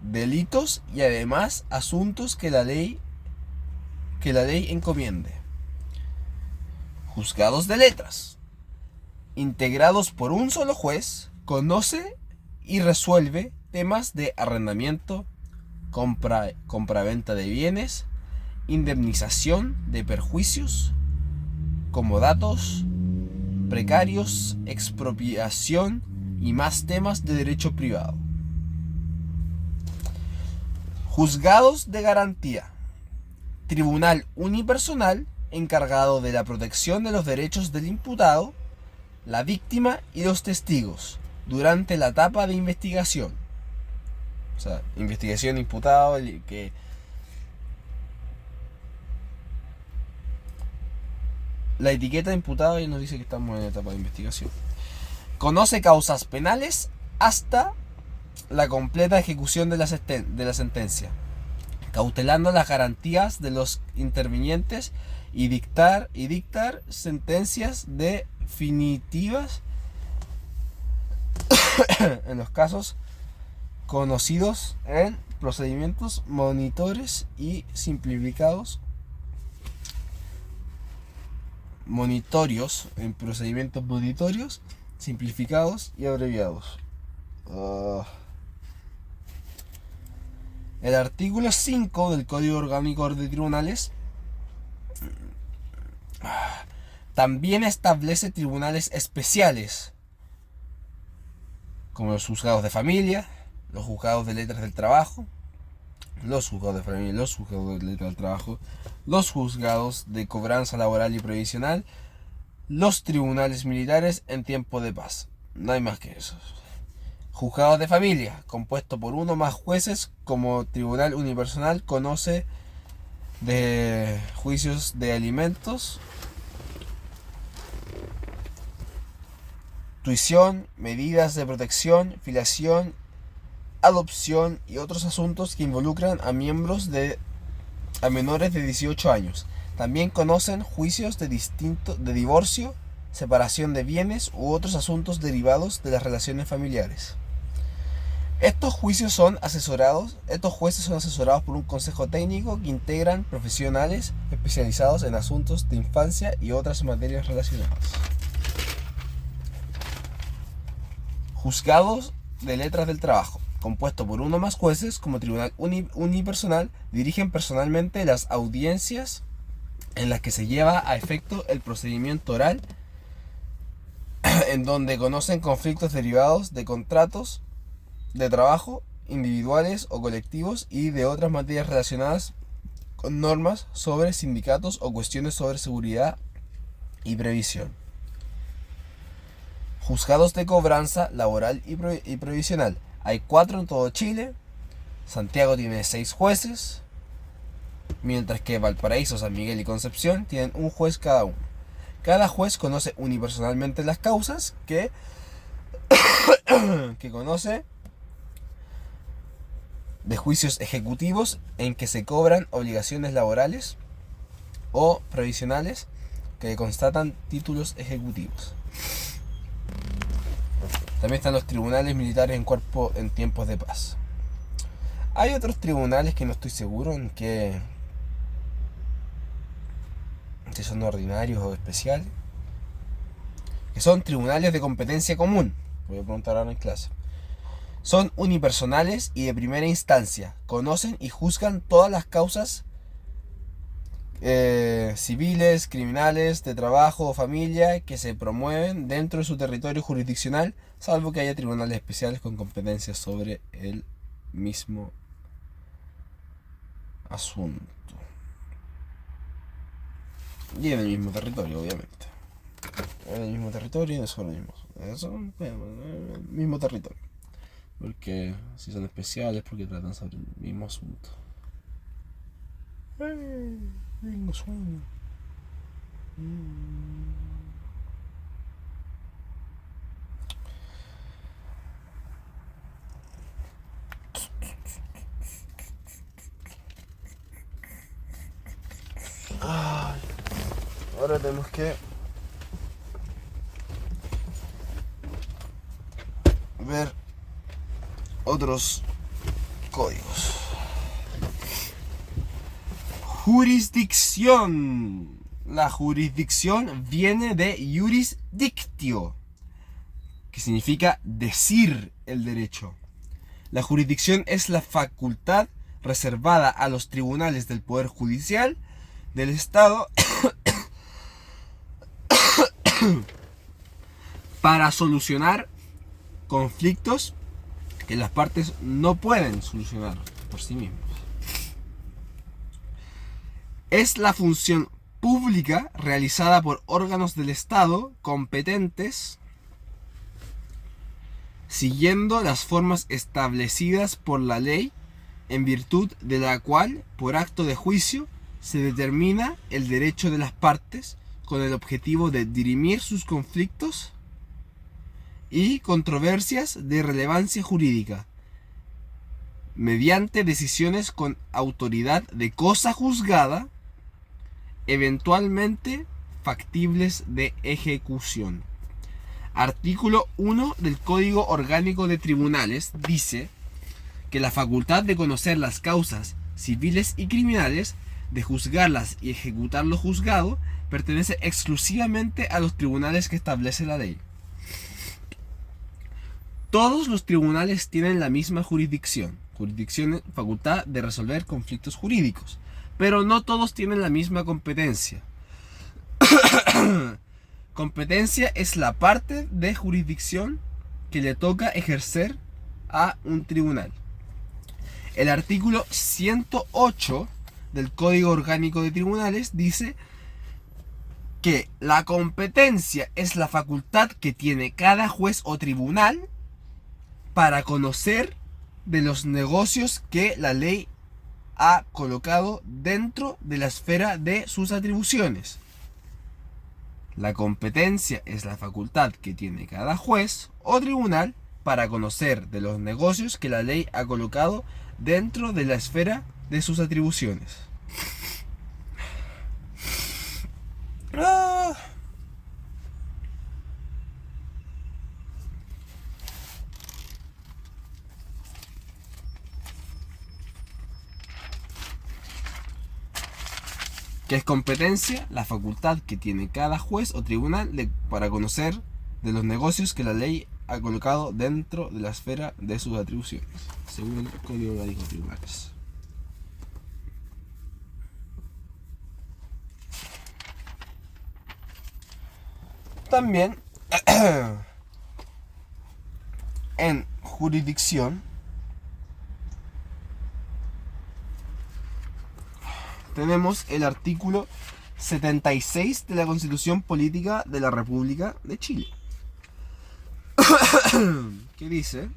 [SPEAKER 1] delitos y además asuntos que la ley encomiende. Juzgados de letras. Integrados por un solo juez, conoce y resuelve temas de arrendamiento, compraventa de bienes, indemnización de perjuicios, comodatos, precarios, expropiación y más temas de derecho privado. Juzgados de garantía. Tribunal unipersonal encargado de la protección de los derechos del imputado, la víctima y los testigos durante la etapa de investigación. O sea, investigación, imputado, que la etiqueta de imputado ya nos dice que estamos en etapa de investigación. Conoce causas penales hasta la completa ejecución de la sentencia, cautelando las garantías de los intervinientes y dictar sentencias definitivas en los casos conocidos en procedimientos monitorios y simplificados, simplificados y abreviados. El artículo 5 del Código Orgánico de Tribunales también establece tribunales especiales, como los juzgados de familia, los juzgados de letras del trabajo, los juzgados de familia, los juzgados de letras del trabajo, los juzgados de cobranza laboral y previsional, los tribunales militares en tiempo de paz. No hay más que eso. Juzgados de familia, compuesto por uno o más jueces, como tribunal unipersonal, conoce de juicios de alimentos, tuición, medidas de protección, filiación, adopción y otros asuntos que involucran a menores de 18 años. También conocen juicios de divorcio, separación de bienes u otros asuntos derivados de las relaciones familiares. Estos jueces son asesorados por un consejo técnico que integran profesionales especializados en asuntos de infancia y otras materias relacionadas. Juzgados de letras del trabajo, compuesto por uno o más jueces, como tribunal unipersonal, dirigen personalmente las audiencias en las que se lleva a efecto el procedimiento oral, en donde conocen conflictos derivados de contratos de trabajo individuales o colectivos y de otras materias relacionadas con normas sobre sindicatos o cuestiones sobre seguridad y previsión. Juzgados de cobranza laboral y previsional. Hay 4 en todo Chile. Santiago tiene 6 jueces, mientras que Valparaíso, San Miguel y Concepción tienen un juez cada uno. Cada juez conoce unipersonalmente las causas que conoce de juicios ejecutivos en que se cobran obligaciones laborales o previsionales que constatan títulos ejecutivos. También están los tribunales militares en tiempos de paz. Hay otros tribunales que no estoy seguro en que si son ordinarios o especiales, que son tribunales de competencia común. Voy a preguntar ahora en clase. Son unipersonales y de primera instancia. Conocen y juzgan todas las causas civiles, criminales, de trabajo o familia que se promueven dentro de su territorio jurisdiccional, salvo que haya tribunales especiales con competencias sobre el mismo asunto. Y en el mismo territorio, obviamente. En el mismo territorio y no son los mismos. Son el mismo territorio. Porque si son especiales, porque tratan sobre el mismo asunto. Tengo sueño. Ahora tenemos que ver otros códigos. Jurisdicción. La jurisdicción viene de iuris dictio, que significa decir el derecho. La jurisdicción es la facultad reservada a los tribunales del Poder Judicial del Estado para solucionar conflictos que las partes no pueden solucionar por sí mismas. Es la función pública realizada por órganos del Estado competentes siguiendo las formas establecidas por la ley, en virtud de la cual, por acto de juicio, se determina el derecho de las partes con el objetivo de dirimir sus conflictos y controversias de relevancia jurídica, mediante decisiones con autoridad de cosa juzgada, eventualmente factibles de ejecución. Artículo 1 del Código Orgánico de Tribunales dice que la facultad de conocer las causas civiles y criminales, de juzgarlas y ejecutar lo juzgado, pertenece exclusivamente a los tribunales que establece la ley. Todos los tribunales tienen la misma jurisdicción, facultad de resolver conflictos jurídicos, pero no todos tienen la misma competencia. Competencia es la parte de jurisdicción que le toca ejercer a un tribunal. El artículo 108 del Código Orgánico de Tribunales dice que la competencia es la facultad que tiene cada juez o tribunal para conocer de los negocios que la ley ha colocado dentro de la esfera de sus atribuciones. La competencia es la facultad que tiene cada juez o tribunal para conocer de los negocios que la ley ha colocado dentro de la esfera de sus atribuciones. ¿Qué es competencia? La facultad que tiene cada juez o tribunal para conocer de los negocios que la ley ha colocado dentro de la esfera de sus atribuciones, según el Código Orgánico de Tribunales. También en jurisdicción tenemos el artículo 76 de la Constitución Política de la República de Chile, que dice: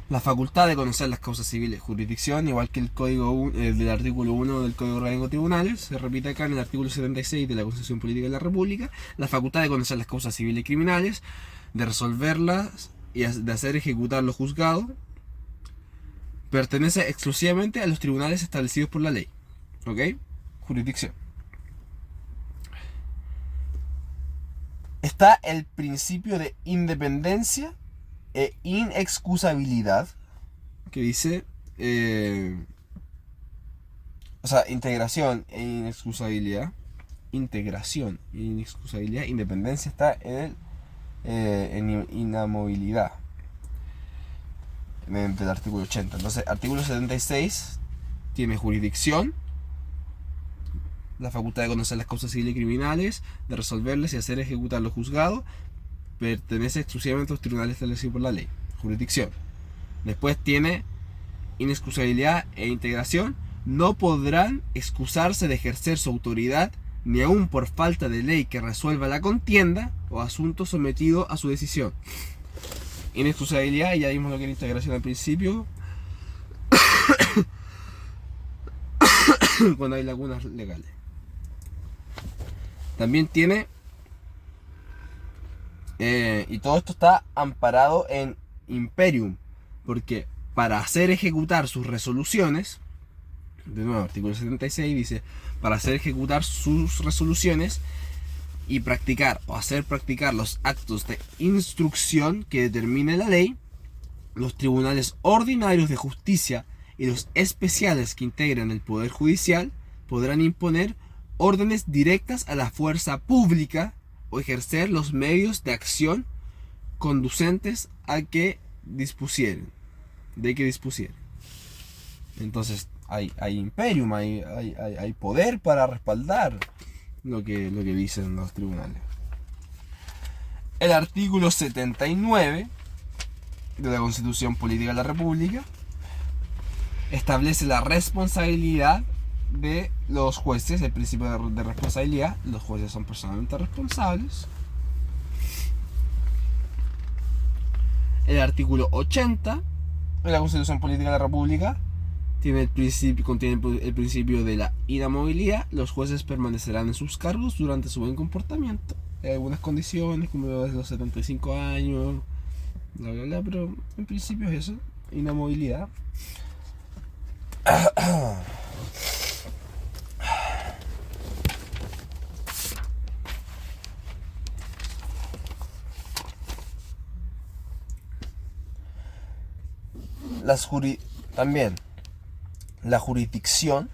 [SPEAKER 1] la facultad de conocer las causas civiles, jurisdicción, igual que el código del artículo 1 del Código Orgánico de Tribunales, se repite acá en el artículo 76 de la Constitución Política de la República. La facultad de conocer las causas civiles y criminales, de resolverlas y de hacer ejecutar lo juzgado, pertenece exclusivamente a los tribunales establecidos por la ley. ¿Ok? Jurisdicción. Está el principio de independencia e inexcusabilidad, que dice, integración e inexcusabilidad. Integración e inexcusabilidad. Independencia está en inamovilidad, mediante el artículo 80. Entonces, artículo 76 tiene jurisdicción, la facultad de conocer las causas civiles y criminales, de resolverlas y hacer ejecutar lo juzgado, pertenece exclusivamente a los tribunales establecidos por la ley. Jurisdicción. Después tiene inexcusabilidad e integración. No podrán excusarse de ejercer su autoridad, ni aun por falta de ley que resuelva la contienda o asunto sometido a su decisión. Inexcusabilidad, ya vimos lo que era integración al principio, cuando hay lagunas legales. También tiene, y todo esto está amparado en imperium, porque para hacer ejecutar sus resoluciones, de nuevo, artículo 76 dice, para hacer ejecutar sus resoluciones y practicar o hacer practicar los actos de instrucción que determine la ley, los tribunales ordinarios de justicia y los especiales que integran el Poder Judicial podrán imponer órdenes directas a la fuerza pública o ejercer los medios de acción conducentes a que dispusieren. Entonces hay imperium, hay poder para respaldar lo que dicen los tribunales. El artículo 79 de la Constitución Política de la República establece la responsabilidad de los jueces, el principio de responsabilidad. Los jueces son personalmente responsables. El artículo 80 de la Constitución Política de la República contiene el principio de la inamovilidad. Los jueces permanecerán en sus cargos durante su buen comportamiento. Hay algunas condiciones, como los 75 años, bla bla bla, pero en principio es eso, inamovilidad. También la jurisdicción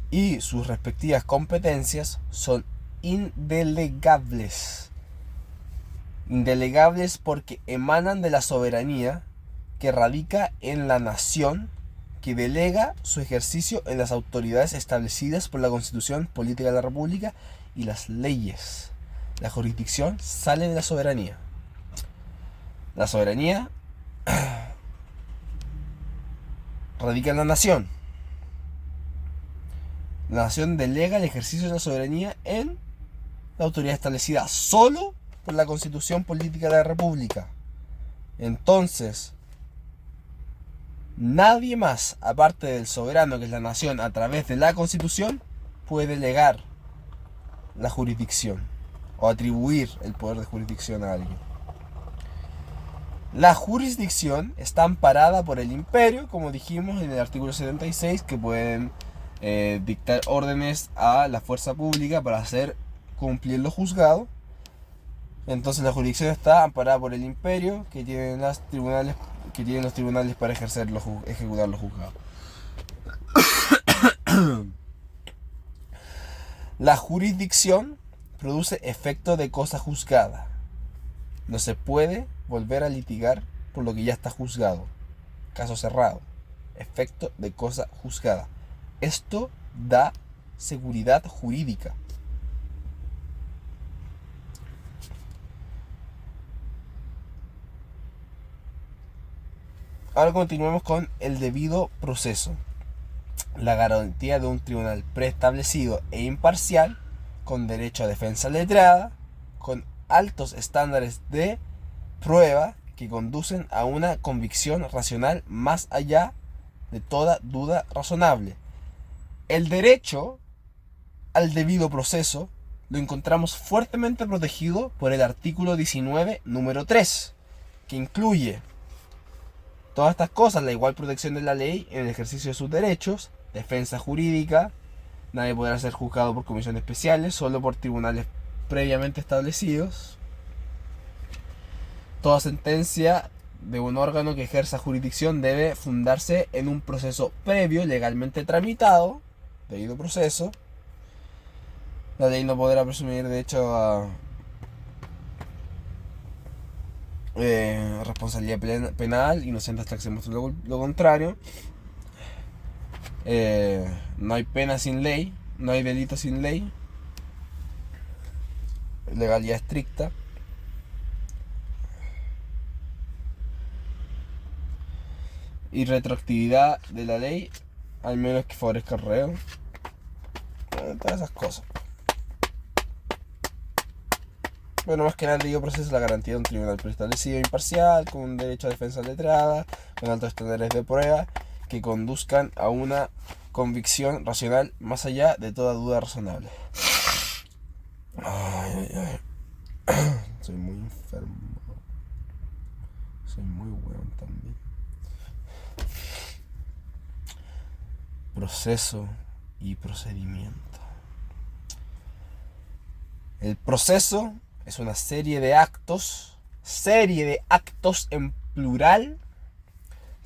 [SPEAKER 1] y sus respectivas competencias son indelegables. Indelegables porque emanan de la soberanía que radica en la nación, que delega su ejercicio en las autoridades establecidas por la Constitución Política de la República y las leyes. La jurisdicción sale de la soberanía. La soberanía radica en la nación. La nación delega el ejercicio de la soberanía en la autoridad establecida solo por la Constitución Política de la República. Entonces, nadie más, aparte del soberano, que es la nación, a través de la Constitución, puede delegar la jurisdicción o atribuir el poder de jurisdicción a alguien. La jurisdicción está amparada por el imperio, como dijimos en el artículo 76, que pueden dictar órdenes a la fuerza pública para hacer cumplir lo juzgado. Entonces la jurisdicción está amparada por el imperio, que tienen los tribunales para ejecutar los juzgados. La jurisdicción produce efecto de cosa juzgada. No se puede volver a litigar por lo que ya está juzgado. Caso cerrado. Efecto de cosa juzgada. Esto da seguridad jurídica. Ahora continuemos con el debido proceso. La garantía de un tribunal preestablecido e imparcial, con derecho a defensa letrada, con altos estándares de prueba que conducen a una convicción racional más allá de toda duda razonable. El derecho al debido proceso lo encontramos fuertemente protegido por el artículo 19, número 3, que incluye todas estas cosas: la igual protección de la ley en el ejercicio de sus derechos, defensa jurídica, nadie podrá ser juzgado por comisiones especiales, solo por tribunales previamente establecidos. Toda sentencia de un órgano que ejerza jurisdicción debe fundarse en un proceso previo legalmente tramitado, debido proceso. La ley no podrá presumir derecho a responsabilidad penal inocente hasta que se muestre lo contrario. No hay pena sin ley, no hay delito sin ley. Legalidad estricta. Y retroactividad de la ley, al menos que favorezca el reo. Todas esas cosas. Bueno, más que nada, el debido proceso es la garantía de un tribunal preestablecido e imparcial, con un derecho a defensa letrada, con altos estándares de prueba, que conduzcan a una convicción racional más allá de toda duda razonable. Soy muy enfermo. Soy muy hueón también. Proceso y procedimiento. El proceso es una serie de actos en plural,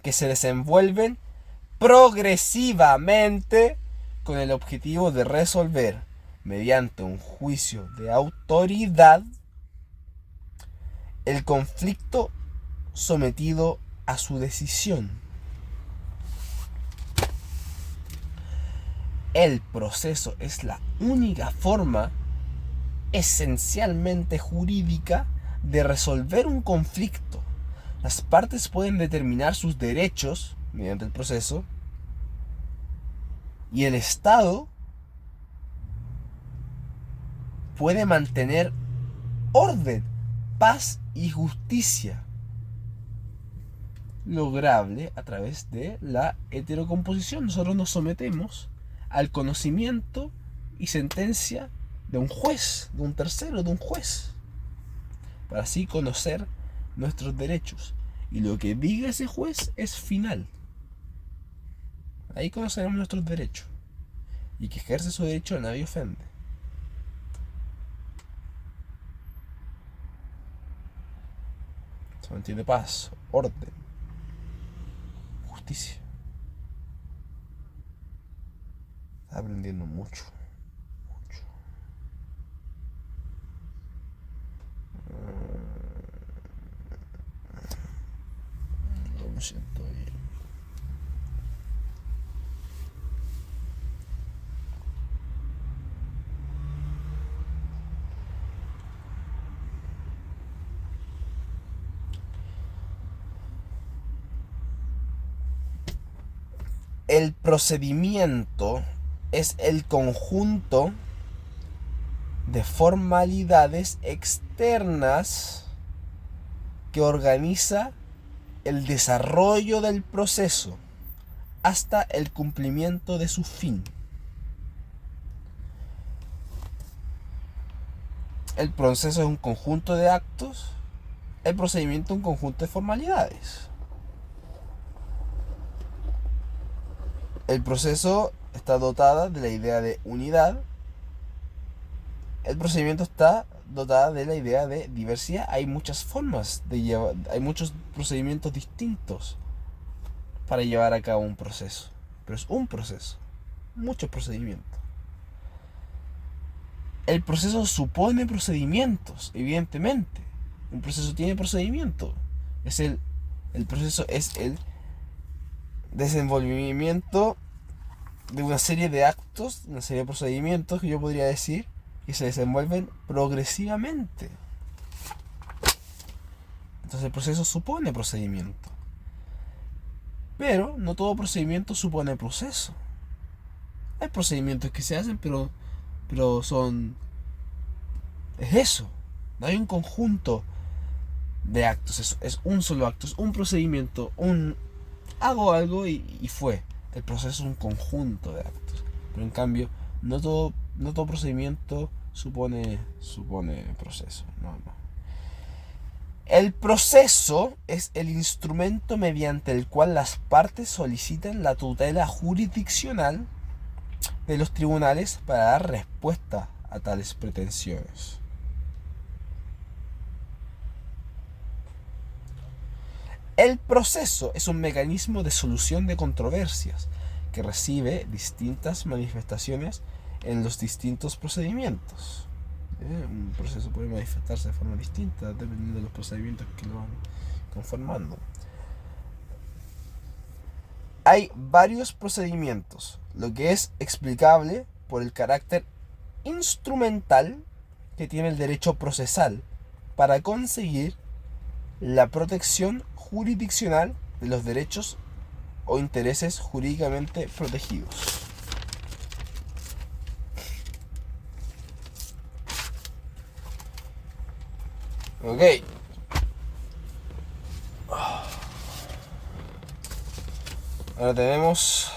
[SPEAKER 1] que se desenvuelven progresivamente con el objetivo de resolver, mediante un juicio de autoridad, el conflicto sometido a su decisión. El proceso es la única forma esencialmente jurídica de resolver un conflicto. Las partes pueden determinar sus derechos mediante el proceso, y el Estado puede mantener orden, paz y justicia. lograble a través de la heterocomposición. Nosotros nos sometemos al conocimiento y sentencia de un juez, de un tercero, de un juez, para así conocer nuestros derechos. Y lo que diga ese juez es final. Ahí conoceremos nuestros derechos. Y que ejerce su derecho nadie ofende. Se mantiene paz, orden, justicia. Está aprendiendo mucho. No me siento bien. El procedimiento es el conjunto de formalidades externas que organiza el desarrollo del proceso hasta el cumplimiento de su fin. El proceso es un conjunto de actos, el procedimiento es un conjunto de formalidades. El proceso está dotada de la idea de unidad. El procedimiento está dotada de la idea de diversidad. Hay muchas formas de llevar, hay muchos procedimientos distintos para llevar a cabo un proceso. Pero es un proceso, muchos procedimientos. El proceso supone procedimientos, evidentemente. Un proceso tiene procedimiento. El proceso es el desenvolvimiento de una serie de actos, una serie de procedimientos que yo podría decir que se desenvuelven progresivamente. Entonces el proceso supone procedimiento. Pero no todo procedimiento supone proceso. Hay procedimientos que se hacen, pero son... Es eso. No hay un conjunto de actos. Es un solo acto. Es un procedimiento. Hago algo y fue. El proceso es un conjunto de actos. Pero en cambio, no todo procedimiento supone proceso. No. El proceso es el instrumento mediante el cual las partes solicitan la tutela jurisdiccional de los tribunales para dar respuesta a tales pretensiones. El proceso es un mecanismo de solución de controversias que recibe distintas manifestaciones en los distintos procedimientos. Un proceso puede manifestarse de forma distinta dependiendo de los procedimientos que lo van conformando. Hay varios procedimientos, lo que es explicable por el carácter instrumental que tiene el derecho procesal para conseguir la protección jurisdiccional de los derechos o intereses jurídicamente protegidos. Ok. Ahora tenemos